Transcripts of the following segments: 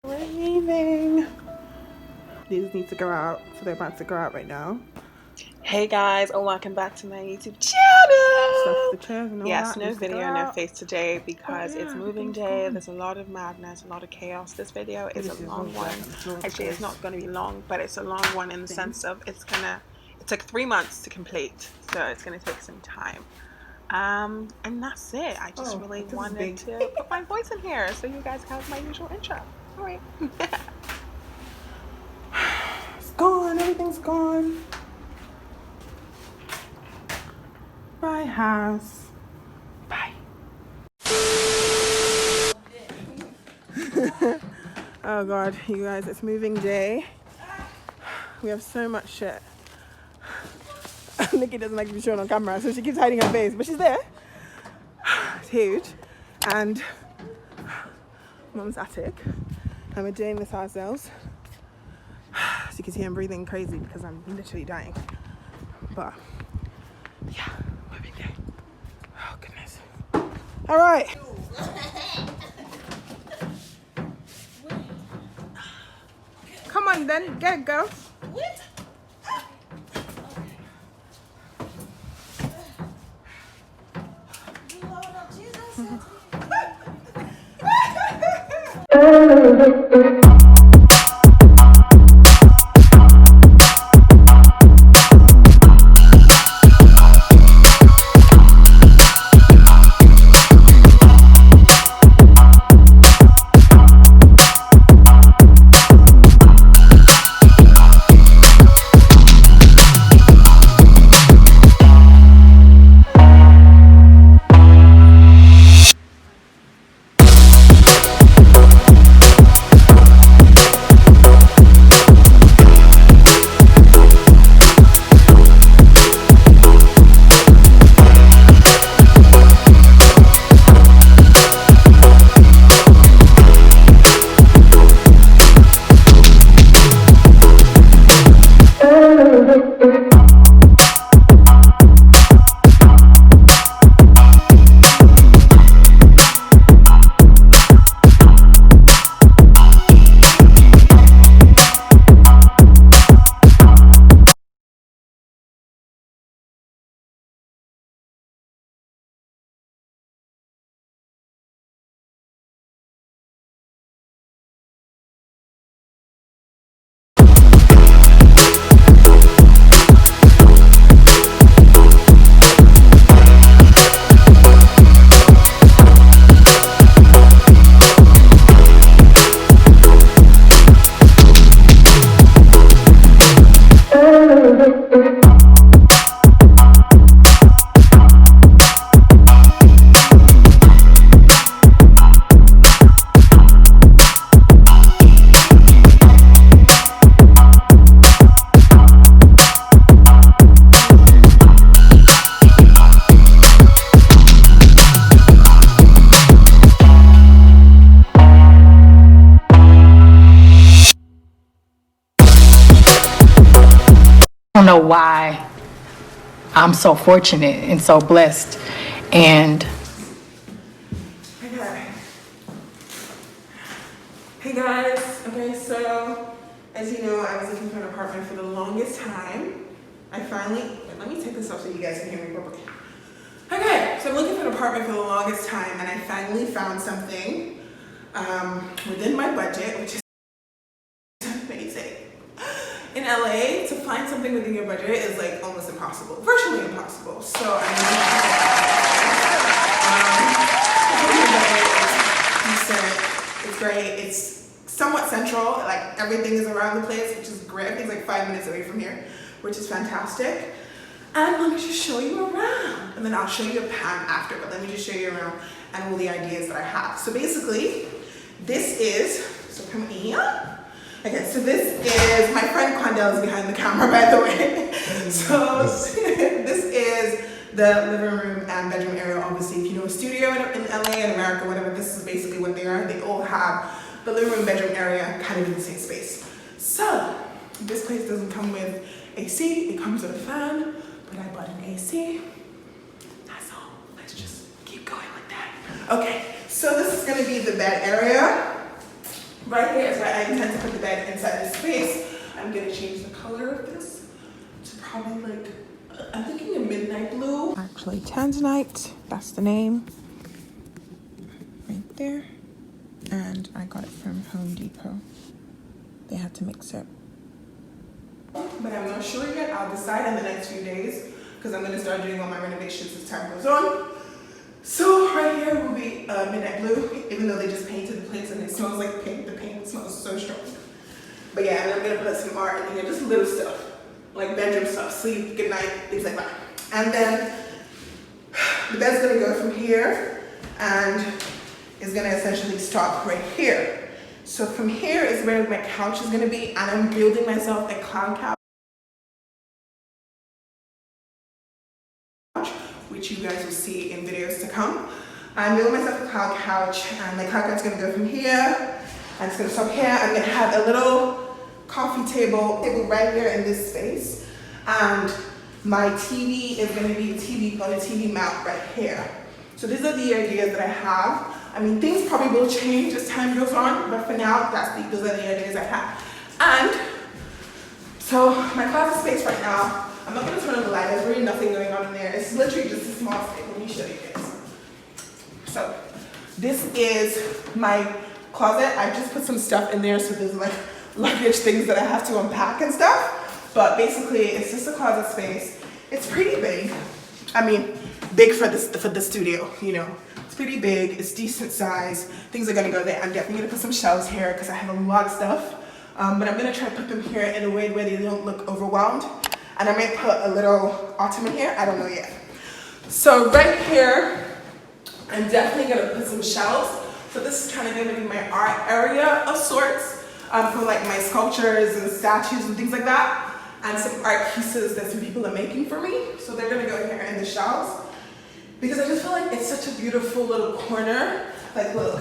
We're leaving. These need to go out, so they're about to go out right now. Hey guys, and welcome back to my YouTube channel. Stuff the chairs and all Yes, that no needs to go video, no out. face today because Yeah, it's moving everything's day. gone. There's a lot of madness, a lot of chaos. This video is This a is long all one. black on the floor, Actually, it's guys. not going to be long, but it's a long one in the sense of it took 3 months to complete, so it's going to take some time. And that's it. I just really wanted to put my voice in here so you guys have my usual intro. All right. It's gone. Everything's gone. Bye, house. Bye. Oh God, you guys, it's moving day. We have so much shit. Nikki doesn't like to be shown on camera, so she keeps hiding her face, but she's there. It's huge. And Mum's attic. And we're doing this ourselves. As you can see, I'm breathing crazy because I'm literally dying. But yeah, moving day. Oh goodness. All right. Come on then, get it, girl. I don't know why I'm so fortunate and so blessed. And Okay. Hey guys. Okay, so as you know, I was looking for an apartment for the longest time. I finally, let me take this off so you guys can hear me properly. Okay, so I'm looking for an apartment for the longest time, and I finally found something within my budget, which is amazing. In LA, to find something within your budget is like almost impossible, virtually impossible. So I'm it's great. It's somewhat central, like everything is around the place, which is great. Everything's like 5 minutes away from here, which is fantastic. And let me just show you around, and then I'll show you a pan after, but let me just show you around and all the ideas that I have. So basically, this is, so come here. Okay, so this is, my friend Quandel is behind the camera, by the way. So this is the living room and bedroom area. Obviously, if you know a studio in LA and America, whatever, this is basically what they are. They all have the living room, bedroom area kind of in the same space. So this place doesn't come with AC, it comes with a fan, but I bought an AC. That's all. Let's just keep going with that. Okay, so this is gonna be the bed area. right here is where I intend to put the bed inside this space. I'm gonna change the color of this to probably like, I'm thinking a midnight blue. Actually, Tanzanite, that's the name. Right there. And I got it from Home Depot. They had to mix it. But I'm not sure yet. I'll decide in the next few days because I'm gonna start doing all my renovations as time goes on. So right here will be midnight blue, even though they just painted the place and it smells like paint. The paint smells so strong. But yeah, and I'm gonna put some art in here, just little stuff, like bedroom stuff, sleep, good night, things like that. And then the bed's gonna go from here and is gonna essentially stop right here. So from here is where my couch is gonna be, and I'm building myself a cloud couch, which you guys will see in videos to come. I'm building myself a cloud couch, and the cloud couch is gonna go from here, and it's gonna stop here. I'm gonna have a little coffee table right here in this space, and my TV is gonna be on a TV mount right here. So these are the ideas that I have. I mean, things probably will change as time goes on, but for now, those are the ideas I have. And so my closet space right now, I'm not gonna turn on the light. There's really nothing going on in there. It's literally just a small space. Let me show you guys. So this is my closet. I just put some stuff in there, so there's like luggage things that I have to unpack and stuff. But basically, it's just a closet space. It's pretty big. I mean, big for the studio, you know. It's pretty big, it's decent size. Things are gonna go there. I'm definitely gonna put some shelves here because I have a lot of stuff. But I'm gonna try to put them here in a way where they don't look overwhelmed. And I might put a little ottoman here, I don't know yet. So right here, I'm definitely gonna put some shelves. So this is kind of gonna be my art area of sorts for like my sculptures and statues and things like that. And some art pieces that some people are making for me. So they're gonna go here in the shelves. Because I just feel like it's such a beautiful little corner. Like look,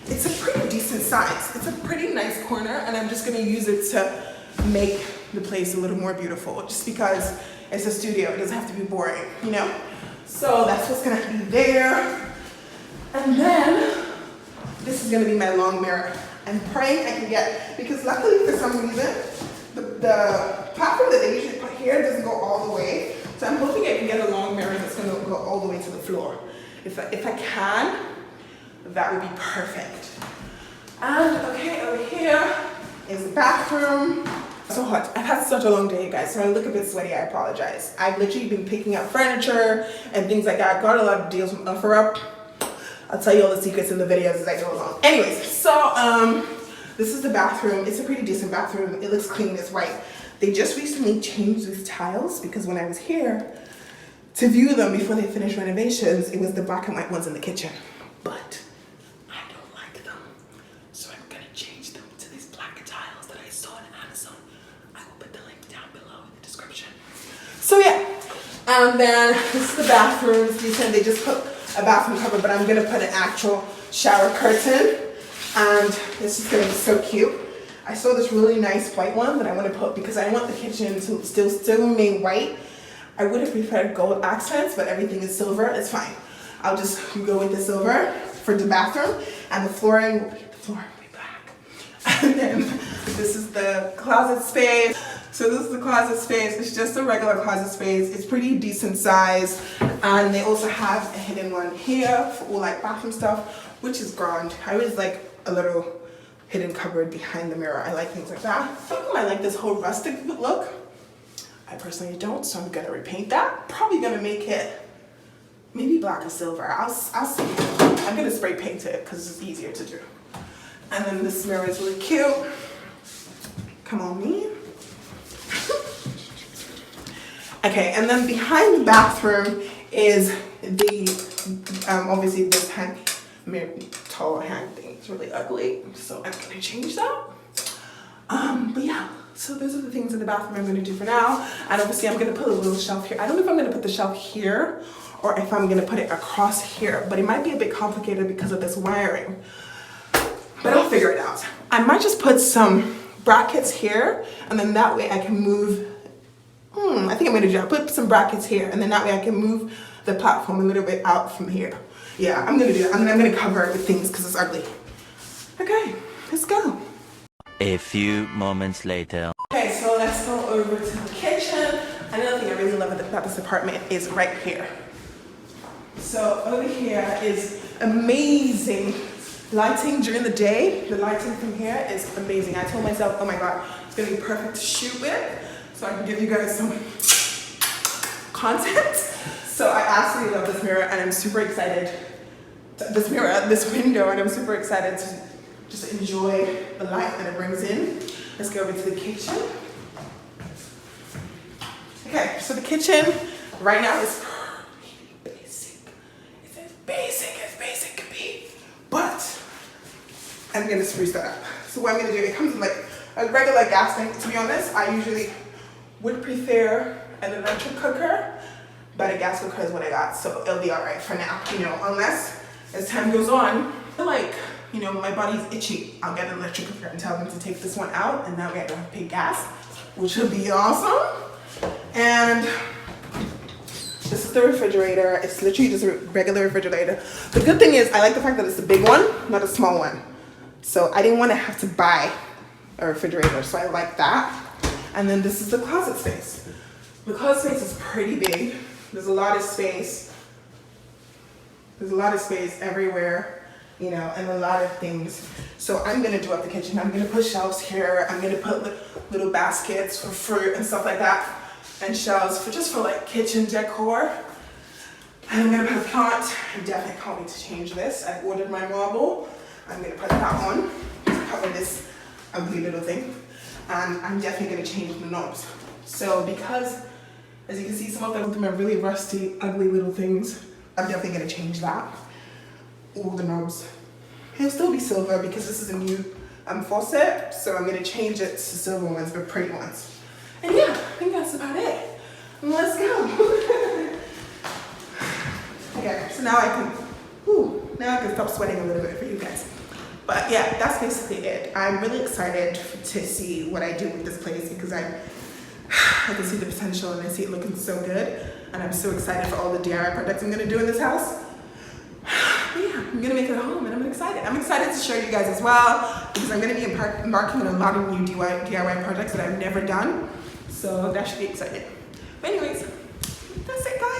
it's a pretty decent size. It's a pretty nice corner, and I'm just gonna use it to make the place a little more beautiful, just because it's a studio, it doesn't have to be boring, you know? So that's what's gonna be there. And then this is gonna be my long mirror. I'm praying I can get, because luckily for some reason, the platform that they usually put here doesn't go all the way. So I'm hoping I can get a long mirror that's gonna go all the way to the floor. If I can, that would be perfect. And okay, over here is the bathroom. So hot. I've had such a long day, guys, so I look a bit sweaty. I apologize. I've literally been picking up furniture and things like that. Got a lot of deals from OfferUp. I'll tell you all the secrets in the videos as I go along. Anyways, so this is the bathroom. It's a pretty decent bathroom. It looks clean. It's white. They just recently changed these tiles because when I was here to view them before they finished renovations, it was the black and white ones in the kitchen. But I don't like them, so I'm gonna change them to these black tiles that I saw on Amazon. I will put the link down below in the description. So yeah, and then this is the bathroom. They just put a bathroom cover, but I'm gonna put an actual shower curtain, and this is gonna be so cute. I saw this really nice white one that I want to put because I want the kitchen to still remain white. I would have preferred gold accents, but everything is silver. It's fine. I'll just go with the silver for the bathroom, and the flooring will be black. And then this is the closet space. So this is the closet space. It's just a regular closet space. It's pretty decent size, and they also have a hidden one here for all like bathroom stuff, which is grand. I always like a little hidden cupboard behind the mirror. I like things like that. I like this whole rustic look. I personally don't, so I'm gonna repaint that. Probably gonna make it maybe black or silver. I'll see. I'm gonna spray paint it because it's easier to do. And then this mirror is really cute. Come on, me. Okay, and then behind the bathroom is the obviously this tall hang thing. It's really ugly, so I'm gonna change that. But yeah, so those are the things in the bathroom I'm gonna do for now. And obviously I'm gonna put a little shelf here. I don't know if I'm gonna put the shelf here or if I'm gonna put it across here, but it might be a bit complicated because of this wiring. But I'll figure it out. I might just put some brackets here, and then that way I can move. I think I'm gonna do that. Put some brackets here, and then that way I can move the platform a little bit out from here. Yeah, I'm gonna do that. And then I'm gonna cover it with things because it's ugly. Okay, let's go. A few moments later. Okay, so let's go over to the kitchen. Another thing I really love about this apartment is right here. So over here is amazing lighting during the day. The lighting from here is amazing. I told myself, oh my God, it's gonna be perfect to shoot with, so I can give you guys some content. So I absolutely love this mirror, and I'm super excited. This window, and I'm super excited to just enjoy the light that it brings in. Let's go over to the kitchen. Okay, so the kitchen right now is pretty basic. It's as basic can be. But I'm gonna spruce that up. So what I'm gonna do, it comes with like a regular gas tank. To be honest, I usually would prefer an electric cooker, but a gas cooker is what I got. So it'll be all right for now, you know, unless as time goes on, I feel like, you know, my body's itchy. I'll get an electric cooker and tell them to take this one out, and now we have to pay gas, which would be awesome. And this is the refrigerator. It's literally just a regular refrigerator. The good thing is I like the fact that it's a big one, not a small one. So I didn't want to have to buy a refrigerator, so I like that. And then this is the closet space. The closet space is pretty big. There's a lot of space. There's a lot of space everywhere, you know, and a lot of things. So I'm gonna do up the kitchen. I'm gonna put shelves here. I'm gonna put little baskets for fruit and stuff like that, and shelves for like kitchen decor. And I'm gonna put a plant. I definitely can't wait to change this. I ordered my marble. I'm gonna put that on to cover this ugly little thing. And I'm definitely gonna change the knobs. So because, as you can see, some of them are really rusty, ugly little things. I'm definitely gonna change that. All the knobs. It'll still be silver because this is a new faucet, so I'm gonna change it to silver ones, but pretty ones. And yeah, I think that's about it. Let's go. Okay, so now I can stop sweating a little bit for you guys. But yeah, that's basically it. I'm really excited to see what I do with this place because I can see the potential and I see it looking so good. And I'm so excited for all the DIY projects I'm gonna do in this house. But yeah, I'm gonna make it a home and I'm excited. I'm excited to show you guys as well because I'm gonna be embarking on a lot of new DIY projects that I've never done. So that should be exciting. But anyways, that's it guys.